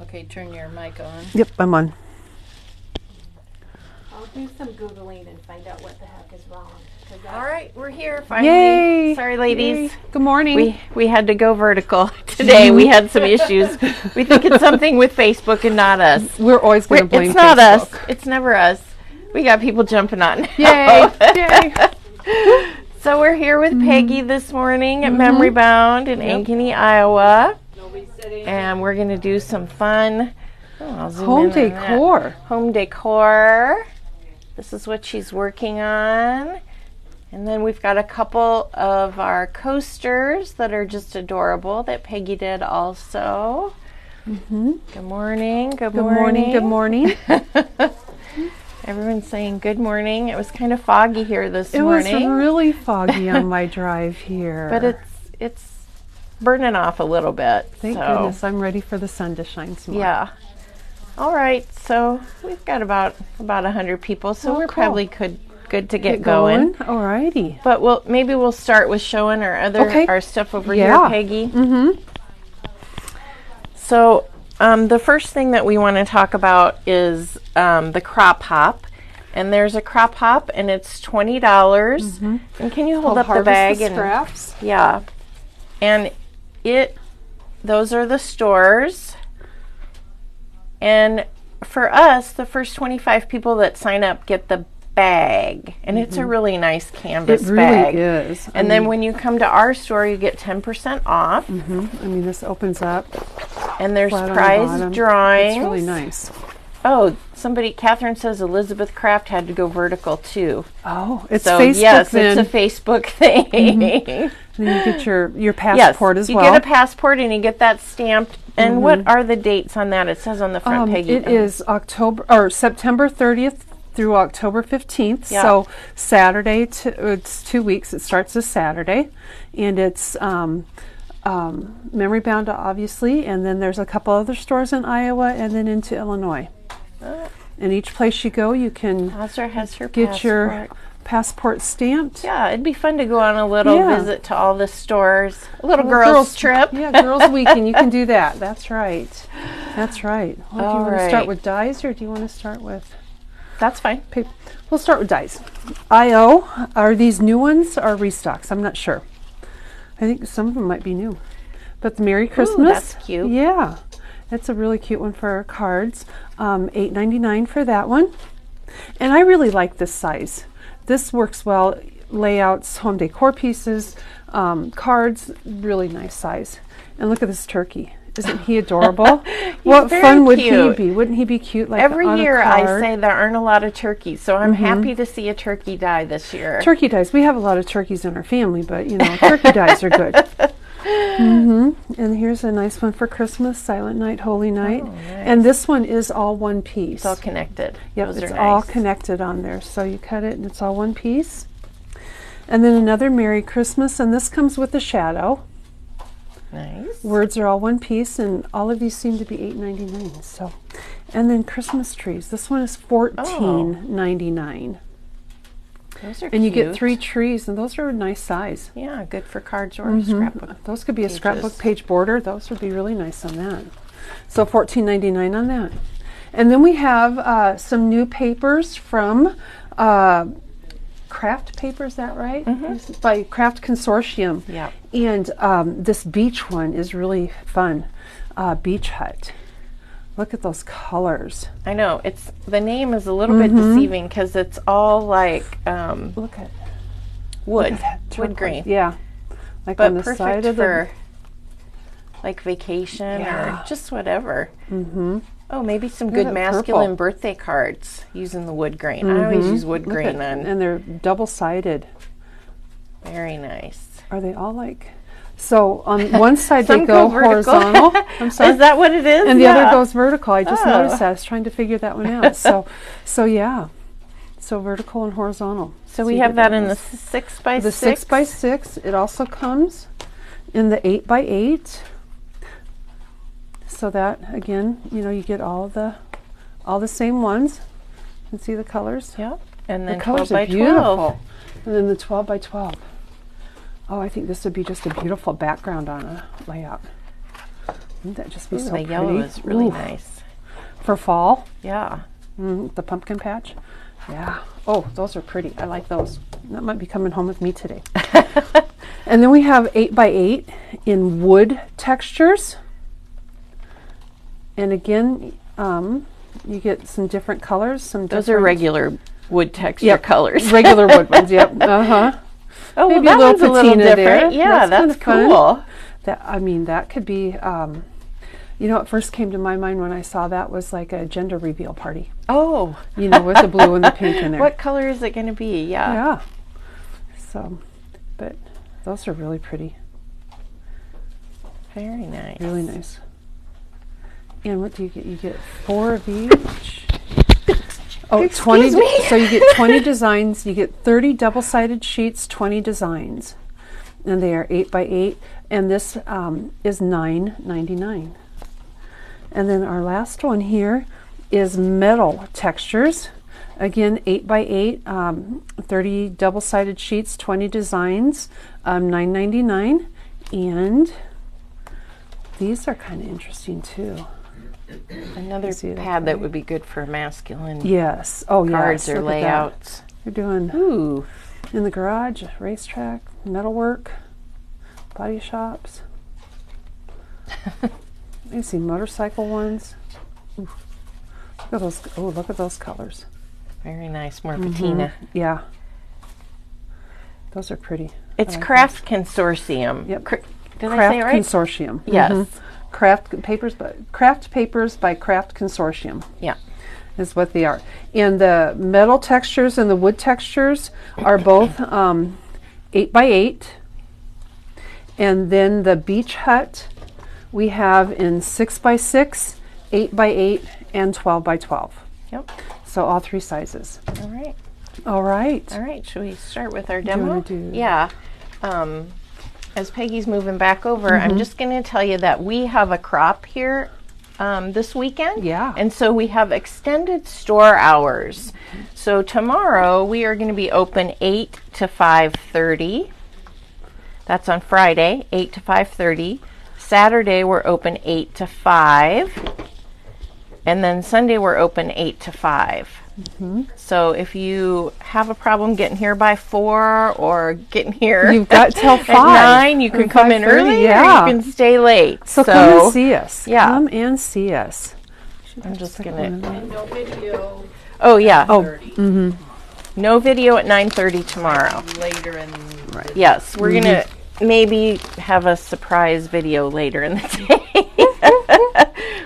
Okay, turn your mic on. Yep, I'm on. I'll do some Googling and find out what the heck is wrong. All right, we're here finally. Yay! Sorry, ladies. Yay. Good morning. We had to go vertical today. We had some issues. We think it's something with Facebook and not us. We're always going to blame It's not Facebook. us. It's never us. We got people jumping on. Yay! Yay! So we're here with Peggy this morning at Memory Bound in Ankeny, Iowa. And we're going to do some fun Home decor. Home decor. This is what she's working on. And then we've got a couple of our coasters that are just adorable that Peggy did also. Good morning. Good morning. Good morning. Everyone's saying good morning. It was kind of foggy here this morning. It was really foggy on my drive here. But it's burning off a little bit. Thank goodness. I'm ready for the sun to shine some more. Yeah. All right. So we've got about 100 people. So we're cool. probably good to get going. All righty. But maybe we'll start with showing our stuff over here, Peggy. So the first thing that we want to talk about is the crop hop. And there's a crop hop, and it's $20. And can you hold up the bag? The scraps. Yeah. And those are the stores. And for us, the first 25 people that sign up get the bag. And it's a really nice canvas bag. It really is. And then when you come to our store, you get 10% off. I mean, this opens up. And there's flat on prize the bottom. drawings. It's really nice. Oh, Catherine says Elizabeth Kraft had to go vertical too. Oh, it's so Facebook yes, then. it's a Facebook thing. And then you get your passport as well. You get a passport and you get that stamped. And what are the dates on that? It says on the front, Peggy. It is September 30th through October 15th. Yeah. So Saturday, it's 2 weeks. It starts this Saturday. And it's Memory Bound, obviously. And then there's a couple other stores in Iowa and then into Illinois. And each place you go, you can get your passport stamped. Yeah, it'd be fun to go on a little visit to all the stores. A little girls trip. Yeah, girls weekend. You can do that. That's right. That's right. Well, do you want to start with dies or do you want to start with? That's fine. Paper? We'll start with dies. IO, are these new ones or restocks? I'm not sure. I think some of them might be new. But the Merry Christmas. Ooh, that's cute. Yeah. It's a really cute one for cards. $8.99 for that one. And I really like this size. This works well. Layouts, home decor pieces, cards, really nice size. And look at this turkey. Isn't he adorable? What fun would he be? Wouldn't he be cute? Like every on year a I card? say there aren't a lot of turkeys, so I'm happy to see a turkey die this year. Turkey dies. We have a lot of turkeys in our family, but turkey dies are good. And here's a nice one for Christmas, Silent Night, Holy Night. Oh, nice. And this one is all one piece. It's all connected. Yep, Those it's are all nice. connected on there. So you cut it and it's all one piece. And then another Merry Christmas, and this comes with a shadow. Nice. Words are all one piece, and all of these seem to be $8.99. So, and then Christmas trees. This one is $14.99. Those are and you get cute. 3 trees, and those are a nice size. Yeah, good for cards or scrapbook. Those could be pages. a scrapbook page border. Those would be really nice on that. So $14.99 on that. And then we have some new papers from Craft Paper, is that right? By Craft Consortium. Yeah. And this beach one is really fun. Beach Hut. Look at those colors. I know. The name is a little bit deceiving because it's all like Look at wood, look at that wood turquoise. grain. Yeah. Like But on the perfect side of for like vacation Yeah. or just whatever. Oh, maybe some Look at good that masculine purple. birthday cards using the wood grain. I always use wood Look grain at- on. and they're double-sided. Very nice. Are they all like? So on one side Some they go vertical. horizontal. I'm sorry. Is that what it is? And the Yeah. other goes vertical. I just Oh. noticed that. I was trying to figure that one out. So yeah. So vertical and horizontal. So we have that in the 6x6. The 6x6. It also comes in the 8x8. So that again, you get all the same ones. You can see the colors. Yep. And then The colors 12 by are beautiful. 12. And then the 12x12. Oh, I think this would be just a beautiful background on a layout. Wouldn't that just be Ooh, so the pretty? yellow is really Ooh. nice. For fall. Yeah. The pumpkin patch. Yeah. Oh, those are pretty. I like those. That might be coming home with me today. And then we have 8x8 in wood textures. And again, you get some different colors. Those are regular wood texture colors. Regular wood ones. Yep. Uh-huh. Oh, Maybe well, that one's a little patina different. there. Yeah, that's cool. That could be, what first came to my mind when I saw that was like a gender reveal party. Oh. With the blue and the pink in there. What color is it going to be? Yeah. Yeah. So, but those are really pretty. Very nice. Really nice. And what do you get? You get 4 of each. Oh, Excuse 20. me. So you get 20 designs. You get 30 double-sided sheets, 20 designs. And they are 8x8. And this is $9.99. And then our last one here is metal textures. Again, 8x8, 30 double-sided sheets, 20 designs, $9.99. And these are kind of interesting too. Another pad that would be good for masculine yes. Oh, cards yes. or Look at that. layouts. You're doing Ooh. in the garage, racetrack, metalwork, body shops. You see motorcycle ones. Ooh. Look at those. Oh, look at those colors. Very nice. More patina. Yeah. Those are pretty. It's Craft Consortium. Yep. Did I Craft say it right? Consortium. Yes. Craft Papers by Craft Consortium. Yeah. Is what they are. And the metal textures and the wood textures are both 8x8. And then the beach hut we have in 6x6, 8x8, and 12x12. Yep. So all 3 sizes. All right. All right. All right. Should we start with our Do you demo? wanna do- Yeah. As Peggy's moving back over, I'm just going to tell you that we have a crop here this weekend. Yeah. And so we have extended store hours. So tomorrow we are going to be open 8 to 5:30. That's on Friday, 8 to 5:30. Saturday we're open 8 to 5. And then Sunday we're open 8 to 5. So if you have a problem getting here by 4 or getting here You've got till 5. at 9, you can come in 5:30, early yeah. or you can stay late. So come and see us. yeah. Come and see us. I'm just going to... And no video Oh, yeah. Oh, No video at 9:30 tomorrow. later in Yes, we're going to maybe have a surprise video later in the day.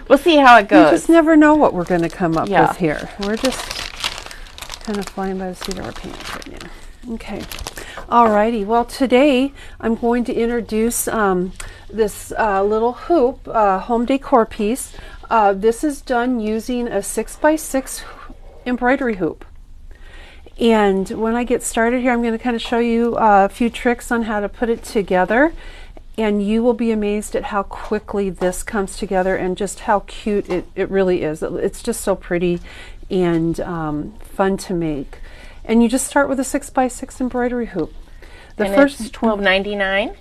We'll see how it you goes. just never know what we're going to come up Yeah. with here. We're just kind of flying by the seat of our pants right now. Okay. Alrighty. Well, today I'm going to introduce this little hoop, home decor piece. This is done using a 6x6 embroidery hoop. And when I get started here, I'm going to kind of show you a few tricks on how to put it together. And you will be amazed at how quickly this comes together and just how cute it really is. It's just so pretty and fun to make. And you just start with a 6x6 embroidery hoop. The And first it's $12.99.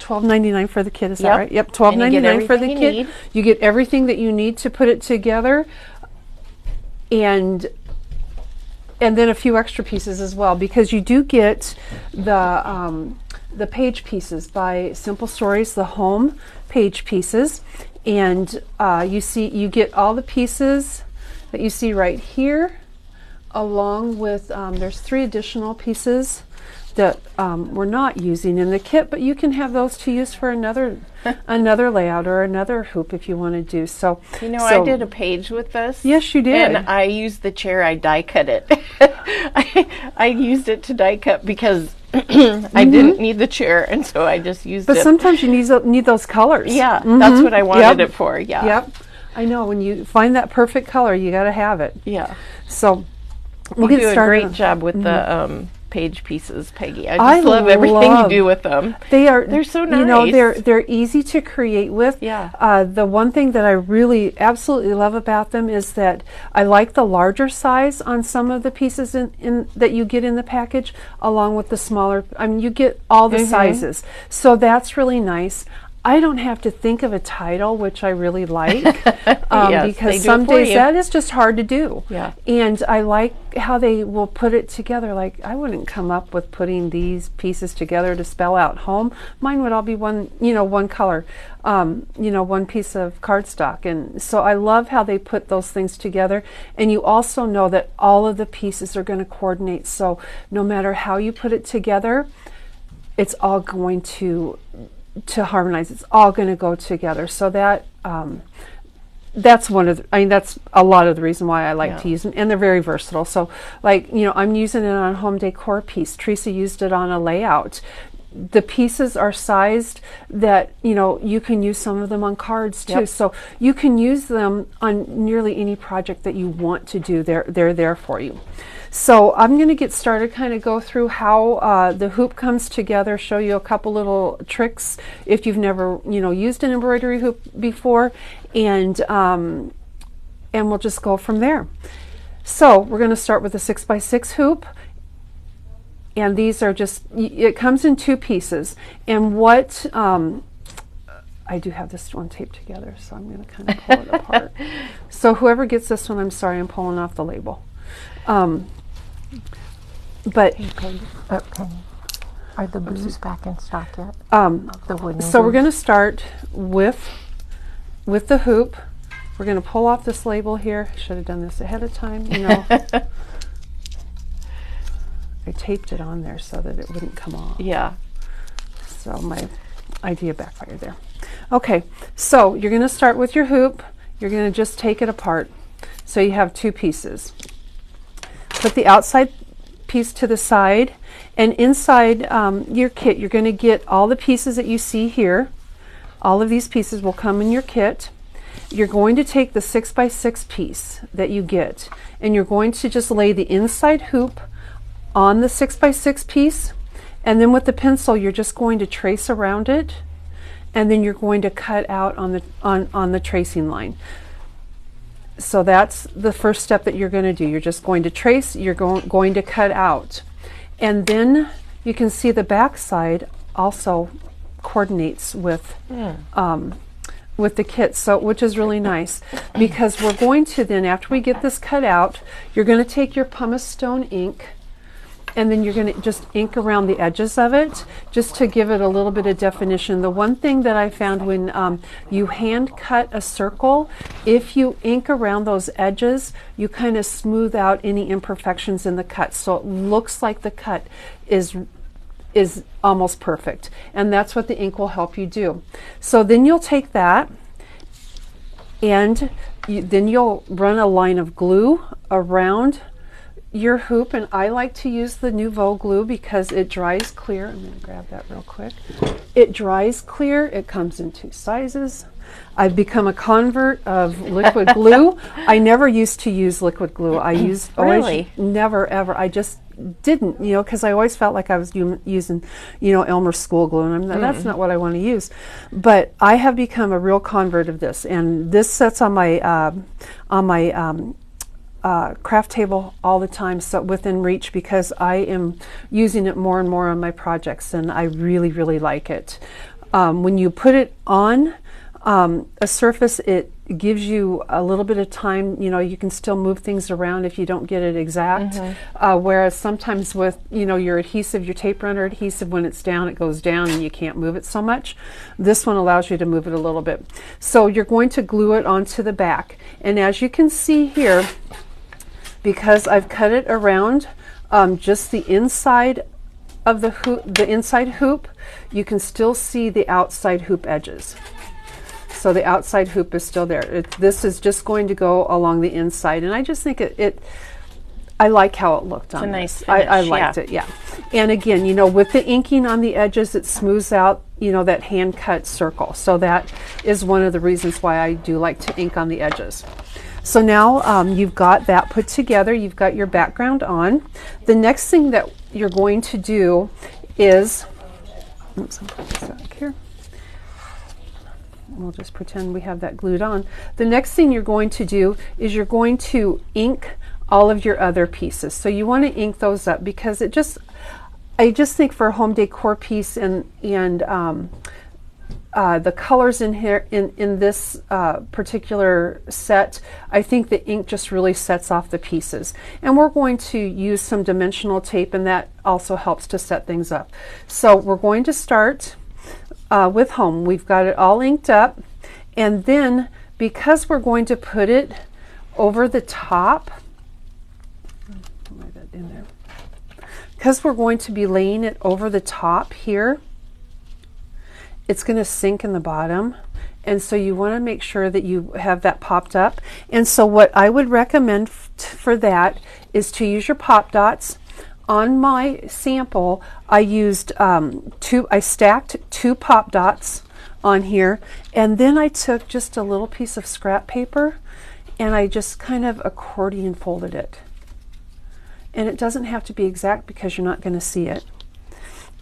$12.99 for the kit, is Yep. that right? Yep, And you get $12.99 for the everything you kit. need. You get everything that you need to put it together, and then a few extra pieces as well, because you do get the page pieces by Simple Stories, the home page pieces, and you get all the pieces that you see right here, along with there's 3 additional pieces that we're not using in the kit, but you can have those to use for another layout or another hoop if you want to do so. I did a page with this. Yes, you did. And I used the chair, I die cut it. I used it to die cut because I didn't need the chair, and so I just used it. But sometimes you need those colors. Yeah, that's what I wanted it for. Yeah. Yep. I know, when you find that perfect color, you got to have it. Yeah. So we'll You get do a started. great job with the page pieces, Peggy. I just love everything you do with them. They're so nice. You know, they're easy to create with. Yeah. The one thing that I really absolutely love about them is that I like the larger size on some of the pieces in that you get in the package, along with the smaller. I mean, you get all the sizes, so that's really nice. I don't have to think of a title, which I really like, Yes, because they do some it for days you. that is just hard to do. Yeah. And I like how they will put it together. Like, I wouldn't come up with putting these pieces together to spell out home. Mine would all be one, one color, one piece of cardstock. And so I love how they put those things together. And you also know that all of the pieces are going to coordinate. So no matter how you put it together, it's all going to harmonize. It's all going to go together. So that that's that's a lot of the reason why I like to use them, and they're very versatile. So like, I'm using it on a home decor piece. Teresa used it on a layout. The pieces are sized that, you can use some of them on cards too. Yep. So you can use them on nearly any project that you want to do. They're there for you. So I'm going to get started, kind of go through how the hoop comes together, show you a couple little tricks if you've never, used an embroidery hoop before, and we'll just go from there. So we're going to start with a 6x6 hoop, and these are just, it comes in 2 pieces. And what, I do have this one taped together, so I'm going to kind of pull it apart. So whoever gets this one, I'm sorry, I'm pulling off the label. But Are the blues back in stock yet? The wooden so we're blues? going to start with the hoop. We're going to pull off this label here. Should have done this ahead of time. I taped it on there so that it wouldn't come off. Yeah. So my idea backfired there. Okay, so you're going to start with your hoop. You're going to just take it apart. So you have 2 pieces. Put the outside piece to the side, and inside your kit you're going to get all the pieces that you see here. All of these pieces will come in your kit. You're going to take the 6x6 piece that you get, and you're going to just lay the inside hoop on the 6x6 piece, and then with the pencil you're just going to trace around it, and then you're going to cut out on the tracing line. So that's the first step that you're going to do. You're just going to trace, you're going to cut out. And then you can see the back side also coordinates with the kit, so which is really nice, because we're going to then, after we get this cut out, you're going to take your pumice stone ink, and then you're going to just ink around the edges of it, just to give it a little bit of definition. The one thing that I found when you hand cut a circle, if you ink around those edges, you kind of smooth out any imperfections in the cut, so it looks like the cut is almost perfect, and that's what the ink will help you do. So then you'll take that, and then you'll run a line of glue around your hoop, and I like to use the Nouveau glue because it dries clear. I'm going to grab that real quick. It dries clear. It comes in 2 sizes. I've become a convert of liquid glue. I never used to use liquid glue. I used Really? never ever. I just didn't, because I always felt like I was using, Elmer school glue, and that's not what I want to use. But I have become a real convert of this, and this sits on my craft table all the time, so within reach, because I am using it more and more on my projects, and I really, really like it. When you put it on a surface, it gives you a little bit of time. You can still move things around if you don't get it exact. Whereas sometimes with your adhesive, your tape runner adhesive, when it's down, it goes down and you can't move it so much. This one allows you to move it a little bit. So you're going to glue it onto the back, and as you can see here, because I've cut it around just the inside of the hoop, the inside hoop, you can still see the outside hoop edges. So the outside hoop is still there. This is just going to go along the inside, and I just think I like how it looked on a this. nice I finish, liked it, yeah. And again, with the inking on the edges, it smooths out, that hand cut circle. So that is one of the reasons why I do like to ink on the edges. So now you've got that put together, you've got your background on. The next thing that you're going to do is, oops, I'll put this back here. We'll just pretend we have that glued on. The next thing you're going to do is you're going to ink all of your other pieces. So you want to ink those up, because I just think for a home decor piece and the colors in here in this particular set, I think the ink just really sets off the pieces. And we're going to use some dimensional tape, and that also helps to set things up. So we're going to start with home. We've got it all inked up, and then because we're going to put it over the top, put that in there. Because we're going to be laying it over the top here, it's going to sink in the bottom, and so you want to make sure that you have that popped up. And so what I would recommend for that is to use your pop dots. On my sample, I used I stacked 2 pop dots on here, and then I took just a little piece of scrap paper and I just kind of accordion folded it. And it doesn't have to be exact because you're not going to see it.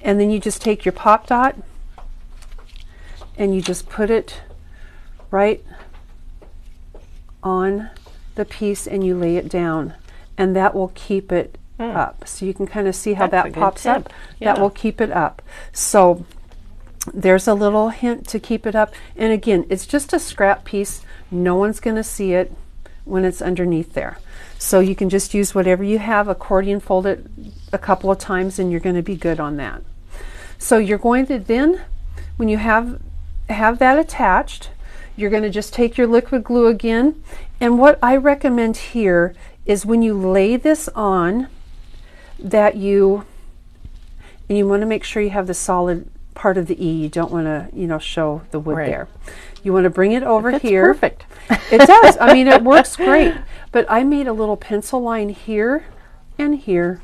And then you just take your pop dot and you just put it right on the piece and you lay it down, and that will keep it up. So you can kind of see how that pops up. Yeah. That will keep it up. So there's a little hint to keep it up. And again, it's just a scrap piece. No one's going to see it when it's underneath there. So you can just use whatever you have, accordion fold it a couple of times, and you're going to be good on that. So you're going to then, when you have that attached, you're going to just take your liquid glue again. And what I recommend here is when you lay this on, that you want to make sure you have the solid part of the E. You don't want to, show the wood there. You want to bring it over here. Perfect. It does. I mean, it works great. But I made a little pencil line here and here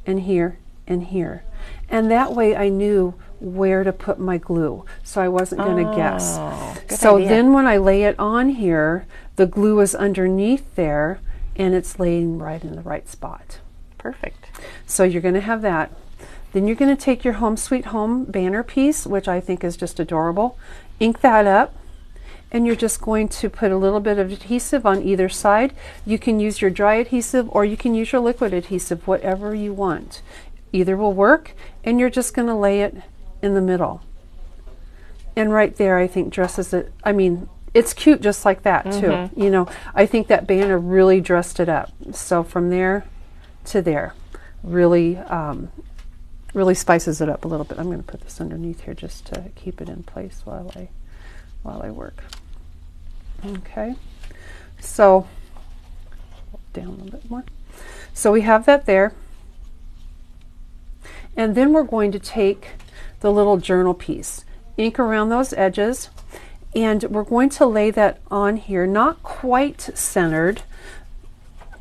and here and here. And that way I knew where to put my glue, so I wasn't going to guess. So then when I lay it on here, the glue is underneath there and it's laying right in the right spot. Perfect. So you're going to have that. Then you're going to take your Home Sweet Home banner piece, which I think is just adorable, ink that up, and you're just going to put a little bit of adhesive on either side. You can use your dry adhesive or you can use your liquid adhesive, whatever you want. Either will work, and you're just going to lay it in the middle. And right there, I think dresses it. I mean, it's cute just like that too. You know, I think that banner really dressed it up. So from there to there, really really spices it up a little bit. I'm going to put this underneath here just to keep it in place while I work. Okay, so down a little bit more. So we have that there, and then we're going to take the little journal piece, ink around those edges, and we're going to lay that on here, not quite centered,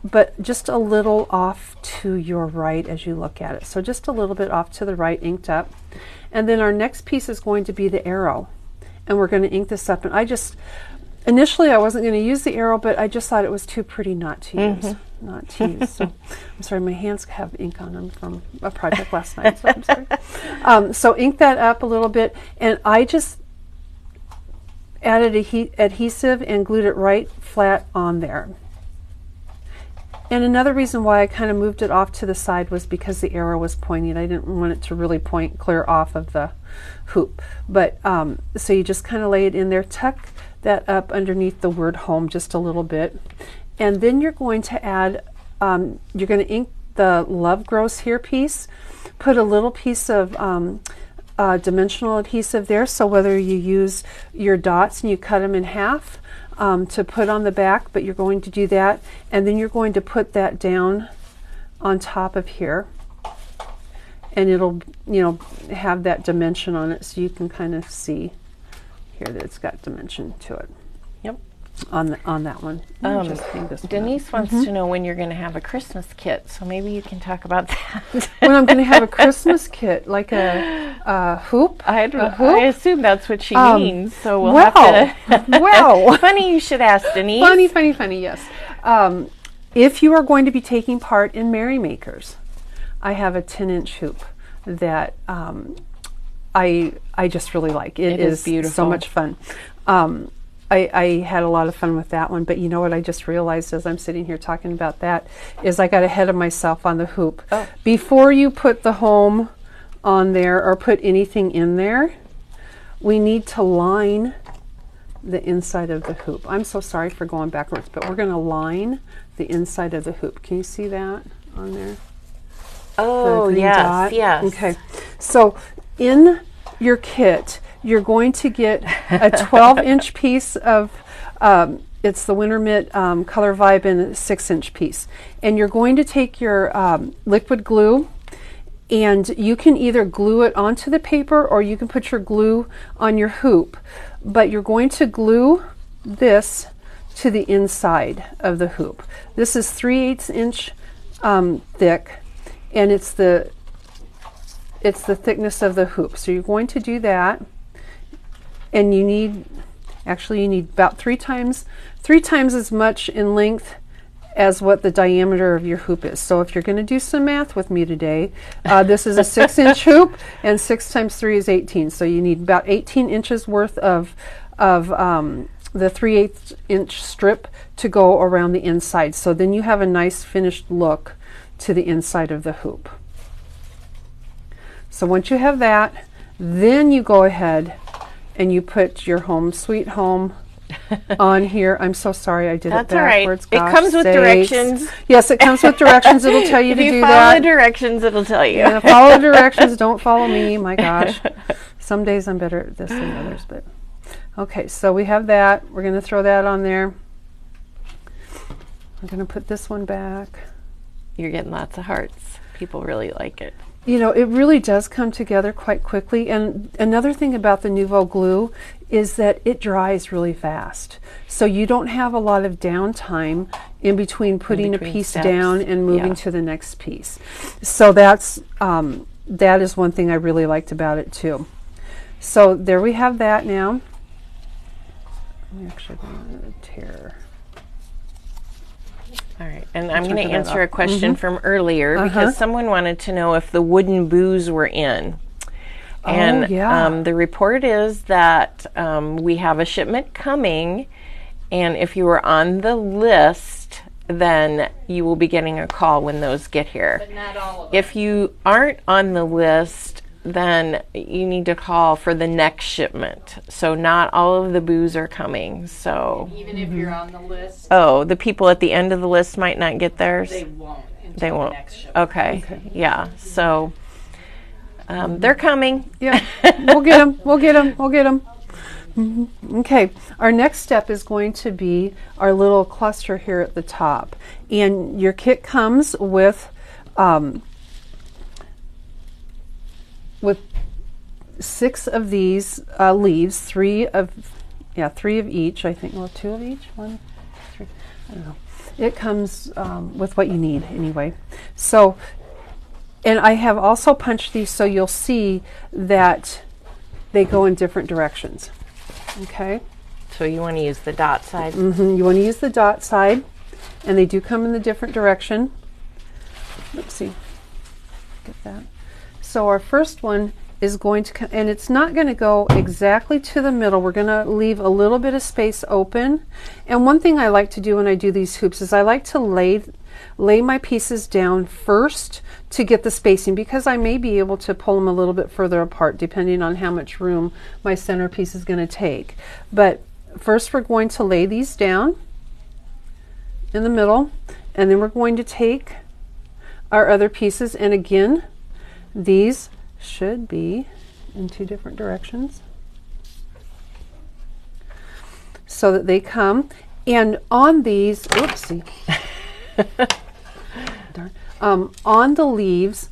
but just a little off to your right as you look at it. So just a little bit off to the right, inked up. And then our next piece is going to be the arrow. And we're going to ink this up. And initially I wasn't going to use the arrow, but I just thought it was too pretty not to use. So I'm sorry, my hands have ink on them from a project last night, so I'm sorry. So ink that up a little bit, and I just added adhesive and glued it right flat on there. And another reason why I kind of moved it off to the side was because the arrow was pointing. I didn't want it to really point clear off of the hoop. But so you just kind of lay it in there, tuck that up underneath the word home just a little bit. And then you're going to add, you're going to ink the Love Grows Here piece, put a little piece of dimensional adhesive there. So whether you use your dots and you cut them in half, to put on the back, but you're going to do that, and then you're going to put that down on top of here, and it'll have that dimension on it, so you can kind of see here that it's got dimension to it. Yep. On that one. Denise wants to know when you're going to have a Christmas kit, so maybe you can talk about that. When I'm going to have a Christmas kit, like a hoop? I assume that's what she means, so we'll have to... Well. Funny you should ask, Denise. Funny, yes. If you are going to be taking part in Merrymakers, I have a 10-inch hoop that I just really like. It is beautiful. So much fun. I had a lot of fun with that one, but you know what I just realized as I'm sitting here talking about that is I got ahead of myself on the hoop. Oh. Before you put the home on there or put anything in there, we need to line the inside of the hoop. I'm so sorry for going backwards, but we're going to line the inside of the hoop. Can you see that on there? Oh, The green yes, dot? yes. Okay. So in your kit, you're going to get a 12-inch piece of, it's the Winter Mitt Color Vibe in a 6-inch piece. And you're going to take your liquid glue, and you can either glue it onto the paper or you can put your glue on your hoop. But you're going to glue this to the inside of the hoop. This is 3/8 inch thick, and it's the thickness of the hoop. So you're going to do that, and you need about three times as much in length as what the diameter of your hoop is. So if you're going to do some math with me today, this is a 6-inch hoop, and 6 times 3 is 18. So you need about 18 inches worth of the 3/8 inch strip to go around the inside. So then you have a nice finished look to the inside of the hoop. So once you have that, then you go ahead and you put your Home Sweet Home on here. I'm so sorry I did That's it backwards. all right. It comes with directions. Yes, it comes with directions. It'll tell you to do If you that. follow the directions, it'll tell you. Yeah, follow the directions. Don't follow me. My gosh. Some days I'm better at this than others. But okay, so we have that. We're going to throw that on there. I'm going to put this one back. You're getting lots of hearts. People really like it. You know, it really does come together quite quickly. And another thing about the Nouveau glue is that it dries really fast. So you don't have a lot of downtime in between putting a piece steps. down and moving Yeah. to the next piece. So that is one thing I really liked about it too. So there we have that now. I'm actually going to tear. All right, and I'm Turn going to that answer off. a question from earlier because someone wanted to know if the wooden boos were in. And the report is that we have a shipment coming, and if you were on the list, then you will be getting a call when those get here. But not all of them. If you aren't on the list, then you need to call for the next shipment. So not all of the boos are coming. So Even if you're on the list, the people at the end of the list might not get theirs. they won't until They the won't. next shipment. Okay. Yeah. So they're coming. Yeah, we'll get them. We'll get them. We'll get them. Okay, our next step is going to be our little cluster here at the top. And your kit comes with 6 of these leaves, 3 of each, I think. Well, 2 of each, 1, 3, I don't know. It comes with what you need anyway. So, and I have also punched these so you'll see that they go in different directions. Okay. So you want to use the dot side. You want to use the dot side, and they do come in the different direction. Let's see. Get that. So our first one is going to come, and it's not going to go exactly to the middle. We're going to leave a little bit of space open. And one thing I like to do when I do these hoops is I like to lay my pieces down first to get the spacing, because I may be able to pull them a little bit further apart depending on how much room my centerpiece is going to take. But first we're going to lay these down in the middle, and then we're going to take our other pieces, and again, these should be in 2 different directions so that they come. And on these, oopsie, darn, on the leaves,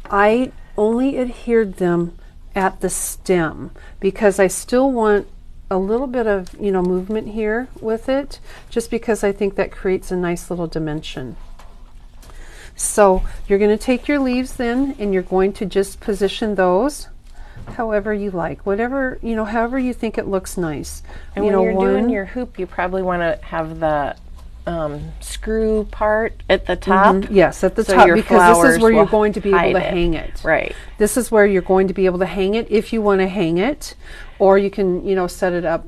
I only adhered them at the stem because I still want a little bit of movement here with it, just because I think that creates a nice little dimension. So you're going to take your leaves then, and you're going to just position those however you like, whatever, however you think it looks nice. And when you're doing your hoop, you probably want to have the screw part at the top. Yes, at the so top, your because this is flowers where you're will going to be able hide to it. hang it. Right. This is where you're going to be able to hang it if you want to hang it, or you can, set it up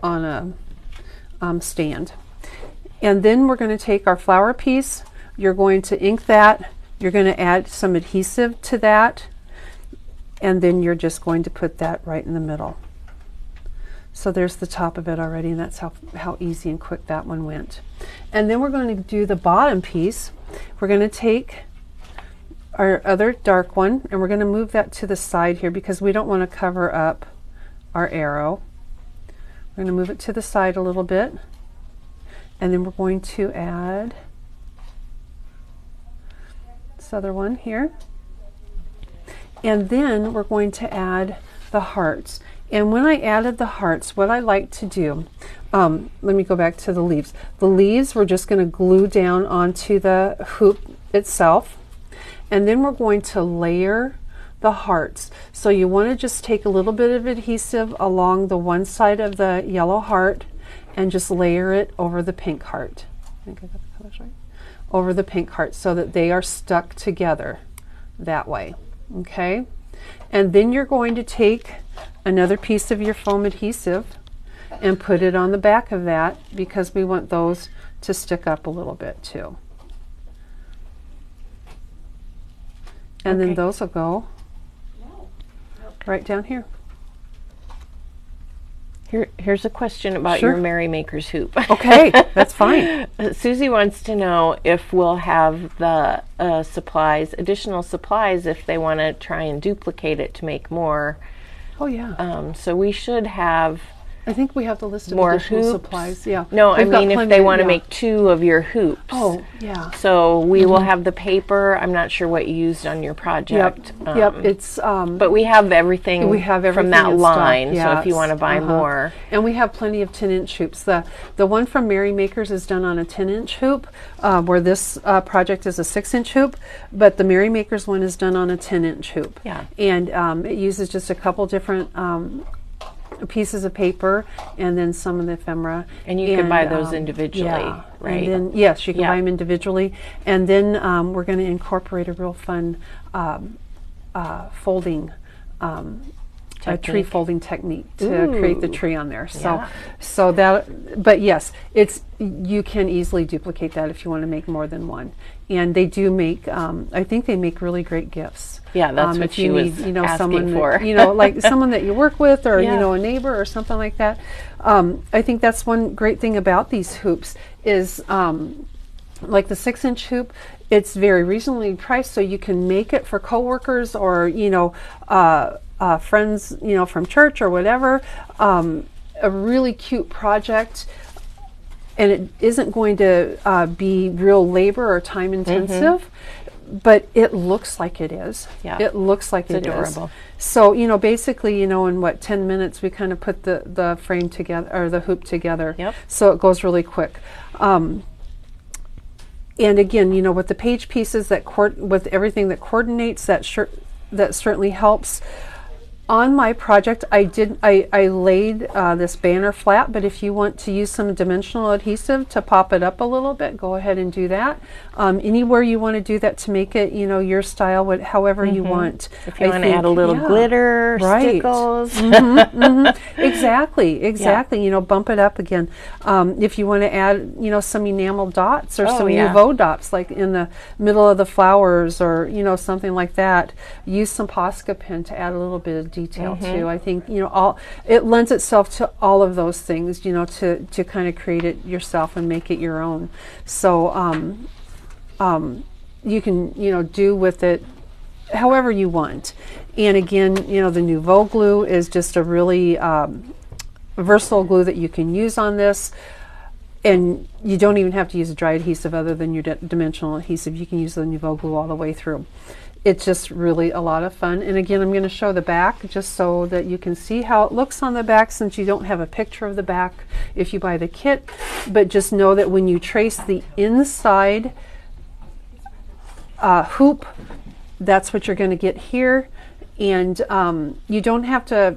on a stand. And then we're going to take our flower piece. You're going to ink that. You're going to add some adhesive to that. and then you're just going to put that right in the middle. So there's the top of it already, and that's how easy and quick that one went. And then we're going to do the bottom piece. We're going to take our other dark one, and we're going to move that to the side here because we don't want to cover up our arrow. We're going to move it to the side a little bit, and then we're going to add this other one here. And then we're going to add the hearts. And when I added the hearts, what I like to do, let me go back to the leaves. The leaves we're just going to glue down onto the hoop itself. And then we're going to layer the hearts. So you want to just take a little bit of adhesive along the one side of the yellow heart and just layer it over the pink heart. I think I got the colors right. Over the pink heart so that they are stuck together that way. Okay? And then you're going to take another piece of your foam adhesive and put it on the back of that because we want those to stick up a little bit too. And then those will go right down here. Here's a question about your Merrymaker's hoop. Okay, that's fine. Susie wants to know if we'll have the supplies, additional supplies, if they want to try and duplicate it to make more. Oh yeah. So we should have. I think we have the list of more additional hoops. Supplies. Yeah. No, I We've got mean if plenty they of- want to yeah. make 2 of your hoops. Oh yeah. So we will have the paper. I'm not sure what you used on your project. Yep. It's But we have everything. we have everything from that in stock, line. So if you yes. want to buy more, And we have plenty of 10-inch hoops. The one from Merrymakers is done on a 10-inch hoop, where this project is a 6-inch hoop, but the Merrymakers one is done on a 10-inch hoop. Yeah. And it uses just a couple different pieces of paper and then some of the ephemera. And you can buy those individually, right? And then, yes, you can Yeah. buy them individually. And then we're going to incorporate a real fun folding a tree folding technique to create the tree on there. So, Yeah. so that, but yes, you can easily duplicate that if you want to make more than one. And they do make, I think they make really great gifts. Yeah, that's what if she you was need, asking someone for. that, like someone that you work with, or Yeah. a neighbor or something like that. I think that's one great thing about these hoops is, like the 6-inch hoop, it's very reasonably priced, so you can make it for coworkers or friends, from church or whatever. A really cute project, and it isn't going to be real labor or time intensive, but it looks like it is. Yeah. It looks like It's it is. adorable. So, basically, in 10 minutes, we kind of put the frame together, or the hoop together. Yep. So it goes really quick. And again, with the page pieces with everything that coordinates, that certainly helps. On my project, I laid this banner flat, but if you want to use some dimensional adhesive to pop it up a little bit, go ahead and do that. Anywhere you want to do that to make it, your style, however you want. if you want to add a little glitter, right. stickles. Exactly. Bump it up again. If you want to add, some enamel dots or some nouveau dots, like in the middle of the flowers, or something like that, use some Posca pen to add a little bit of detail too. I think it lends itself to all of those things, to kind of create it yourself and make it your own. So you can do with it however you want. And again, the Nouveau glue is just a really versatile glue that you can use on this. And you don't even have to use a dry adhesive other than your dimensional adhesive. You can use the Nouveau glue all the way through. It's just really a lot of fun. And again, I'm going to show the back just so that you can see how it looks on the back, since you don't have a picture of the back if you buy the kit. But just know that when you trace the inside hoop, that's what you're going to get here. And you don't have to,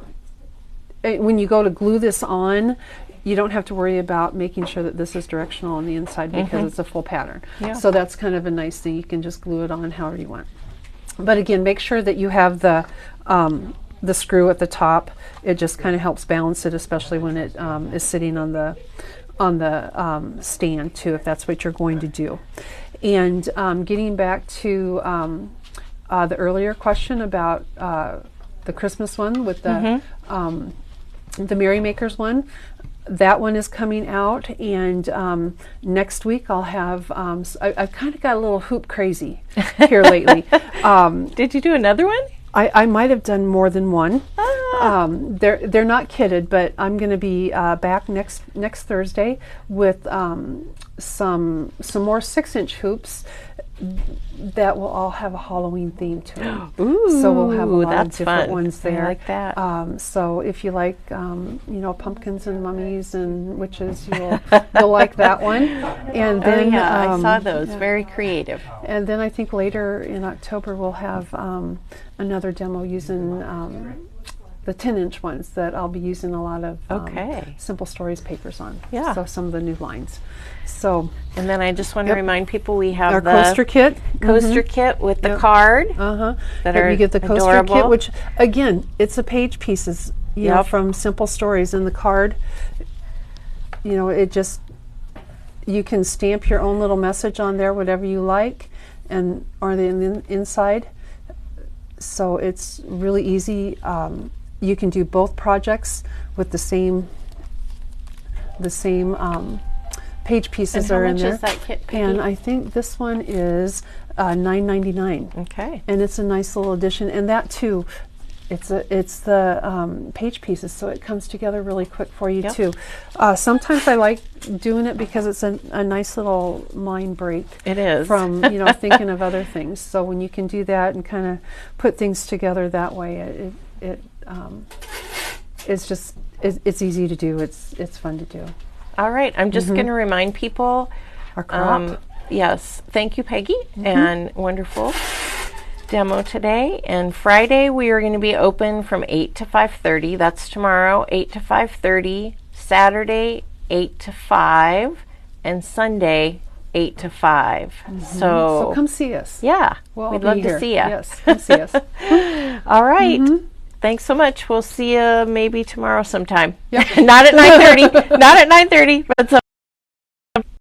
when you go to glue this on, you don't have to worry about making sure that this is directional on the inside, because it's a full pattern. Yeah. So that's kind of a nice thing. You can just glue it on however you want. But again, make sure that you have the screw at the top. It just kind of helps balance it, especially when it is sitting on the stand too, if that's what you're going to do. And getting back to the earlier question about the Christmas one with the Merrymakers one. That one is coming out, and next week I'll have. I've kind of got a little hoop crazy here lately. Did you do another one? I might have done more than one. Ah. They're not kitted, but I'm going to be back next Thursday with some more 6-inch hoops that will all have a Halloween theme to them. Ooh, so we'll have a lot of that's different fun. ones there. I like that. So if you like, pumpkins and mummies and witches, you'll like that one. And then I saw those. Very creative. And then I think later in October we'll have another demo using the 10-inch ones that I'll be using a lot of Simple Stories papers on. Yeah. So some of the new lines. So. And then I just want to remind people we have our the coaster kit. Kit with the card. That are you get the coaster adorable. kit, which again, it's a page pieces, you know, from Simple Stories, and the card. You know, it just you can stamp your own little message on there, whatever you like, and or the inside. So it's really easy. You can do both projects with the same page pieces are in there. And how much is that kit, Peggy? And I think this one is $9.99. Okay. And it's a nice little addition. And that too, it's the page pieces, so it comes together really quick for you too. Sometimes I like doing it because it's a nice little mind break. It is. From thinking of other things. So when you can do that and kind of put things together that way, it's easy to do. It's fun to do. All right. I'm just going to remind people. Our crop. Yes. Thank you, Peggy. And wonderful demo today. And Friday we are going to be open from 8 to 5:30. That's tomorrow, 8 to 5:30. Saturday, 8 to 5. And Sunday, 8 to 5. So come see us. Yeah. Well, we'd love to see you. Yes, come see us. All right. Thanks so much. We'll see you maybe tomorrow sometime. Yep. Not at 9:30. Not at 9:30, but